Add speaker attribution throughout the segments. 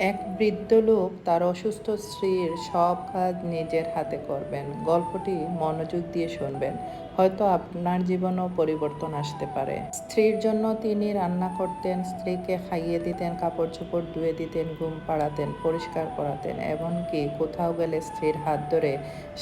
Speaker 1: এক বৃদ্ধ লোক তার অসুস্থ স্ত্রীর সব কাজ নিজের হাতে করবেন। গল্পটি মনোযোগ দিয়ে শুনবেন, হয়তো আপনার জীবনেও পরিবর্তন আসতে পারে। স্ত্রীর জন্য তিনি রান্না করতেন, স্ত্রীকে খাইয়ে দিতেন, কাপড় চোপড় ধুয়ে দিতেন, ঘুম পাড়াতেন, পরিষ্কার করাতেন, এমনকি কোথাও গেলে স্ত্রীর হাত ধরে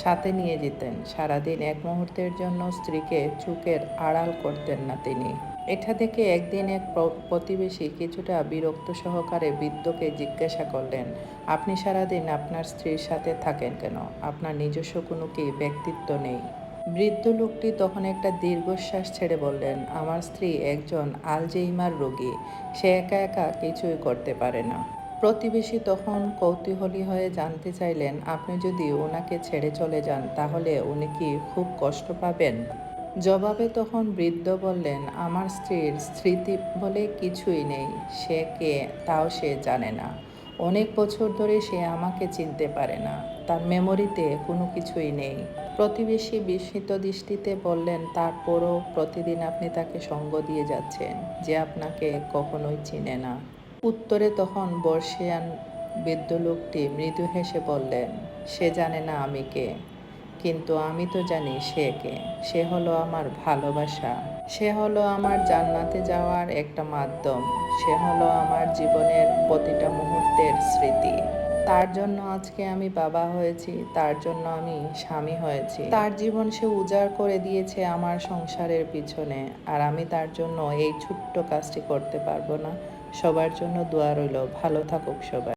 Speaker 1: সাথে নিয়ে যেতেন। সারাদিন এক মুহূর্তের জন্য স্ত্রীকে চোখের আড়াল করতেন না তিনি। এটা দেখে একদিন এক প্রতিবেশী কিছুটা বিরক্ত সহকারে বৃদ্ধকে জিজ্ঞাসা করলেন, আপনি সারাদিন আপনার স্ত্রীর সাথে থাকেন কেন? আপনার নিজস্ব কোনো কি ব্যক্তিত্ব নেই? বৃদ্ধ লোকটি তখন একটা দীর্ঘশ্বাস ছেড়ে বললেন, আমার স্ত্রী একজন আলজেইমার রোগী, সে একা একা কিছুই করতে পারে না। প্রতিবেশী তখন কৌতূহলী হয়ে জানতে চাইলেন, আপনি যদি ওনাকে ছেড়ে চলে যান তাহলে উনি কি খুব কষ্ট পাবেন? জবাবে তখন বৃদ্ধ বললেন, আমার স্ত্রীর স্মৃতি বলে কিছুই নেই, সে কে তাও সে জানে না। অনেক বছর ধরে সে আমাকে চিনতে পারে না, তার মেমোরিতে কোনো কিছুই নেই। প্রতিবেশী বিস্মিত দৃষ্টিতে বললেন, তারপরও প্রতিদিন আপনি তাকে সঙ্গ দিয়ে যাচ্ছেন, যে আপনাকে কখনোই চিনে না। উত্তরে তখন বর্ষিয়ান বৃদ্ধ লোকটি মৃদু হেসে বললেন, সে জানে না আমি কে, কিন্তু আমি তো জানি সে কে। সে হলো আমার ভালোবাসা। সে হলো আমার জান্নাতে যাওয়ার একটা মাধ্যম। সে হলো আমার জীবনের প্রতিটা মুহূর্তের স্মৃতি। তার জন্য আজকে আমি বাবা হয়েছি, তার জন্য আমি স্বামী হয়েছি। তার জীবন সে উজাড় করে দিয়েছে আমার সংসারের পিছনে। আর আমি তার জন্য এই ছোট্ট কাজটি করতে পারবো না? সবার জন্য দোয়া রইল। ভালো থাকুক সবাই।